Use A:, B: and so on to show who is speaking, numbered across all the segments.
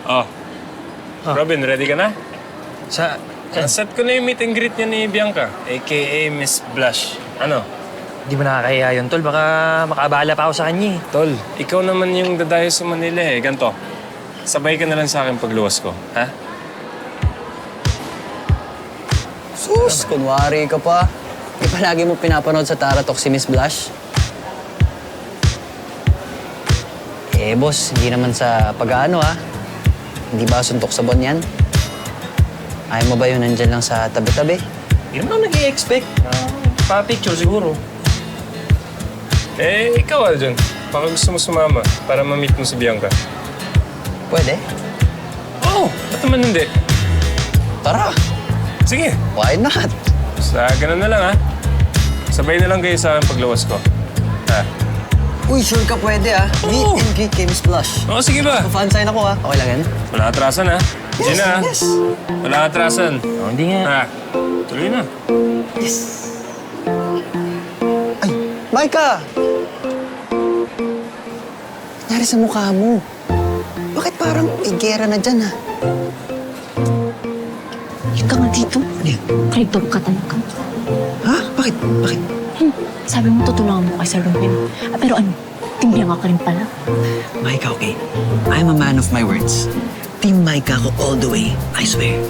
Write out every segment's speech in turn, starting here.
A: Oh, Robin, ready ka na?
B: Sa...
A: Set ko na yung meet and greet niya ni Bianca, a.k.a. Miss Blush. Ano?
B: Di ba nakakahiya yun, tol? Baka makaabala pa ako sa kanya eh.
A: Tol, ikaw naman yung dadayo sa Manila eh. Ganto, sabay ka na lang sa akin pagluwas ko, ha?
C: Sus, kunwari ka pa. Di ba lagi mo pinapanood sa Taratok si Miss Blush? Eh, boss, hindi naman sa pag-aano, ah. Hindi ba suntok sa buwan yan? Ayaw mo ba yun nandyan lang sa tabi-tabi?
B: Hindi naman ako nag-i-expect. Pa-picture siguro.
A: Eh, ikaw, Aljon. Baka gusto mo sumama para ma-meet mo si Bianca.
C: Pwede.
A: Oo, ba't naman hindi?
C: Tara,
A: Sige,
C: why not?
A: sa ganun na lang, ha? Sabay na lang kayo sa akin pagluwas ko. Ha?
C: Uy, sure ka pwede, ah. Meet
A: Oo.
C: and greet kay Miss Blush.
A: Oo, sige ba?
C: Fan sign ako, ah. Okay lang yan?
A: Wala atrasan, ha? Sige na, ha?
C: Yes.
A: Wala atrasan.
B: Oh, hindi nga.
A: Ha? Tuloy na.
C: Yes. Ay, Maika! Nangyari sa mukha mo. Bakit parang may gera na dyan, ah?
D: Yung ka nga dito.
C: Ano yan?
D: Traitor ka talaga.
C: Ha? Bakit? Bakit?
D: Sabi mo tutulungan mo kay Sir Robin. Pero ano, timbiyan ka rin pala.
C: Maika, okay. I'm a man of my words. Team Maika ako all the way. I swear.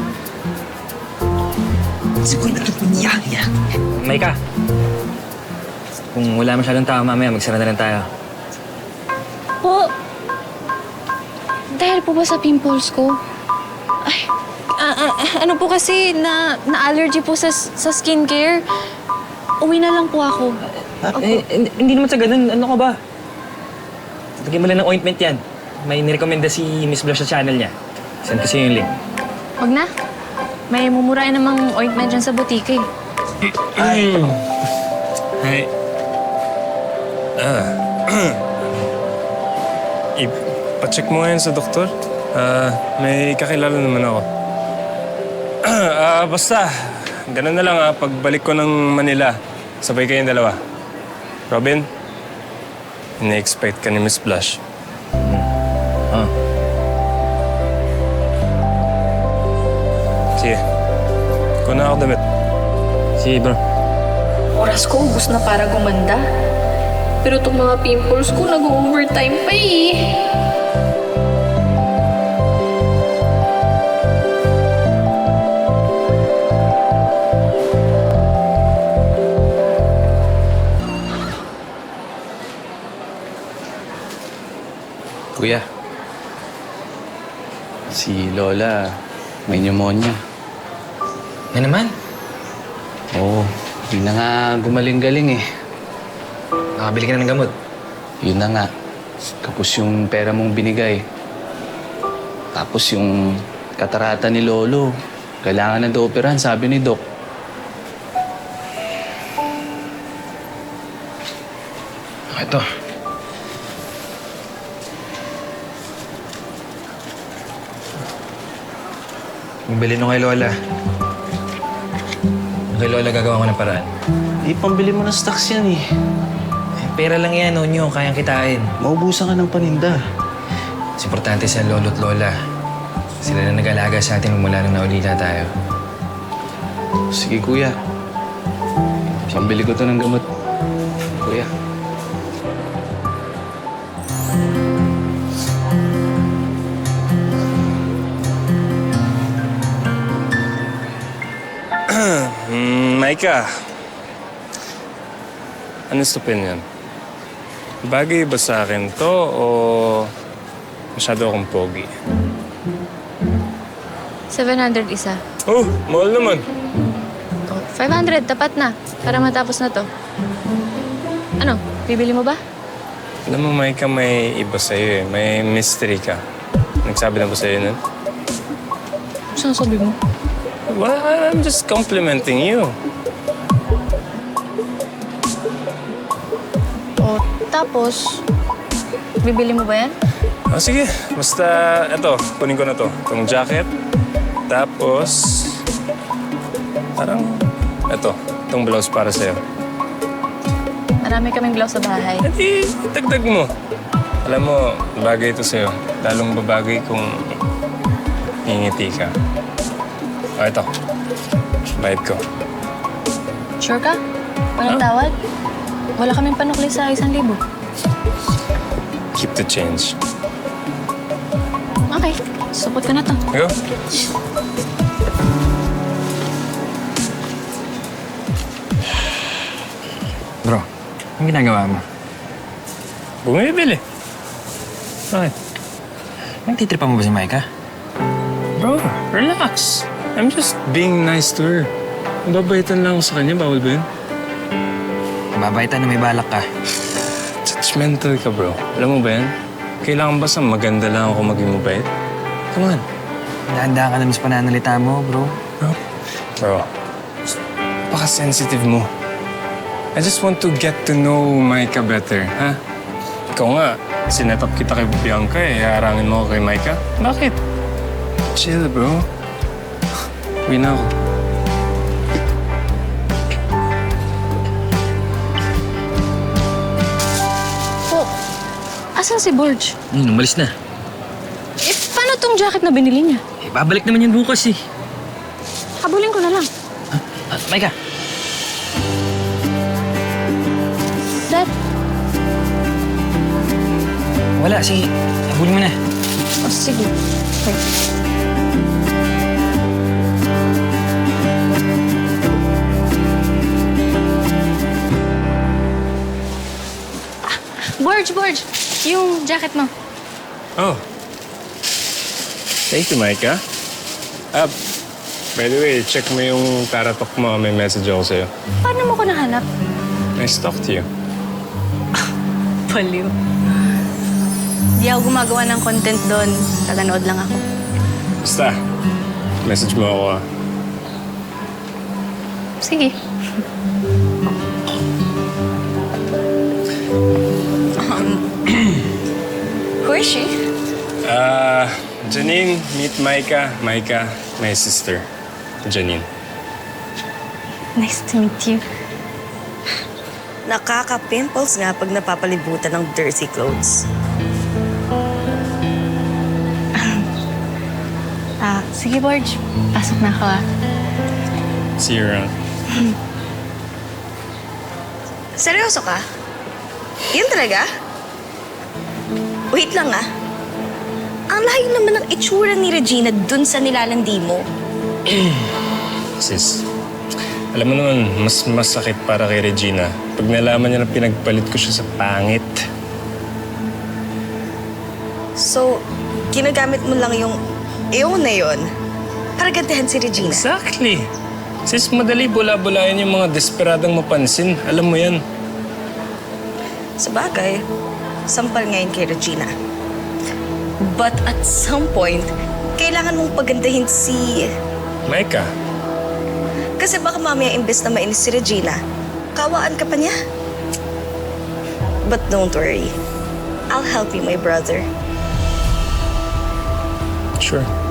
C: Siguro na niya.
B: Maika. Kung wala masyadong tao mamaya, magsara na lang tayo.
D: Po, dahil po ba sa pimples ko? Ay, ano po kasi, na-allergy po sa skincare. Uwi na lang po ako.
B: Hindi naman sa ganun. Ano ka ba? Lagyan mo lang ng ointment yan. May nirekomenda si Miss Blush sa channel niya. Send ko sa'yo yung link.
D: Wag na. May mumurahin namang ointment dyan sa butika eh.
A: Hey. Ipacheck mo ngayon sa doktor. May kakilala naman ako. Basta, ganun na lang pagbalik ko ng Manila, sabay kayong dalawa. Robin, ina-expect ka ni Miss Blush.
B: Oh.
A: Sige, kuna ako damit.
B: Sige, bro.
E: Oras ko, ubus na para gumanda. Pero itong mga pimples ko, nag-overtime pa eh.
F: Kuya, si Lola may pneumonia.
B: Na naman?
F: Oo, hindi na nga gumaling-galing eh.
B: Nakabili ka na ng gamot.
F: Yun na nga. Kapos yung pera mong binigay. Tapos yung katarata ni Lolo. Kailangan na daw operahan, sabi ni Doc.
B: Ito. Bili nung kay Lola. Kay Lola gagawa ko ng paraan.
F: Pambili mo ng stocks yan eh.
B: Pera lang yan, Nonyo. Kayang kitain.
F: Maubusan ka ng paninda.
B: Mas importante sa lolo at lola. Sila na nag-alaga sa atin mula nung naulila tayo.
F: Sige, kuya. Pambili ko to ng gamot. Kuya.
A: Maika, ano stupin yan? Bagay ba sa akin to o masyado akong pogi?
D: 700 isa.
A: Oh, mahal naman.
D: 500, tapat na. Para matapos na to. Ano, bibili mo ba?
A: Alam mo, Maika, may iba sa'yo eh. May mystery ka. Nagsabi na ba sa'yo nun?
D: Saan sabi mo?
A: Well, I'm just complimenting you.
D: O, tapos, bibili mo ba yan?
A: Sige. Basta, eto, kunin ko na to. Itong jacket. Tapos, parang, eto, itong blouse para sa'yo.
D: Marami kaming blouse sa bahay.
A: Dagdag mo. Alam mo, bagay ito sa'yo. Lalong babagay kung ngingiti ka. O, ito. Bayad ko.
D: Sure ka? Walang tawad? Wala kaming panukli sa 1,000.
A: Keep the change.
D: Okay, support ko na to.
A: Go.
B: Bro, anong ginagawa mo?
A: Bumibili. Bakit?
B: Nagtitripa mo ba si Micah?
A: Bro, relax. I'm just being nice to her. Babaitan lang ako sa kanya. Bawal ba yun?
B: Babaitan na may balak ka.
A: Judgmental ka, bro. Alam mo ba yan? Kailangan ba sa maganda lang ako maging mabait? Come on.
B: Handa ka naman sa pananalita mo, bro.
A: Bro, paka-sensitive mo. I just want to get to know Micah better, ha? Ikaw nga, sinet up kita kay Bianca eh. Harangin mo ako kay Micah. Bakit? Chill, bro. Uwi na ako.
D: Oh, asan si Borge?
B: Umalis na.
D: Eh, paano tong jacket na binili niya?
B: Eh, babalik naman yan bukas eh.
D: Habulin ko na lang.
B: Micah!
D: Dad,
B: Wala, habulin mo na.
D: oh, sige. Okay. Borge, yung jacket mo.
A: Oh. Thank you, Micah. By the way, check mo yung taratok mo. May message ako sa'yo.
D: Paano mo ko nahanap?
A: Nice to talk to you.
D: Baliw. Di ako gumagawa ng content doon. Taganood lang ako.
A: Basta, message mo ako, ah.
D: Sige. Who is she?
A: Janine, meet Micah. Micah, my sister. Janine.
D: Nice to meet you.
G: Nakaka-pimples nga pag napapalibutan ng dirty clothes.
D: Sige, Borge. Pasok na ako, ah.
A: See you around.
G: Seryoso ka? Yun talaga? Wait lang ah. Ang layo naman ng itsura ni Regina dun sa nilalandi mo.
A: Sis, alam mo naman, mas masakit para kay Regina pag nalaman niya na pinagpalit ko siya sa pangit.
G: So, ginagamit mo lang yung eon na yun para gantihan si Regina.
A: Exactly. Sis, madali bula-bulayan yung mga desperadang mapansin. Alam mo yan.
G: Sa bagay, sampal ngayon kay Regina. But at some point, kailangan mong pagandahin si...
A: Micah,
G: Kasi baka mamaya imbes na mainis si Regina, kawaan ka pa niya. But don't worry. I'll help you, my brother.
A: sure.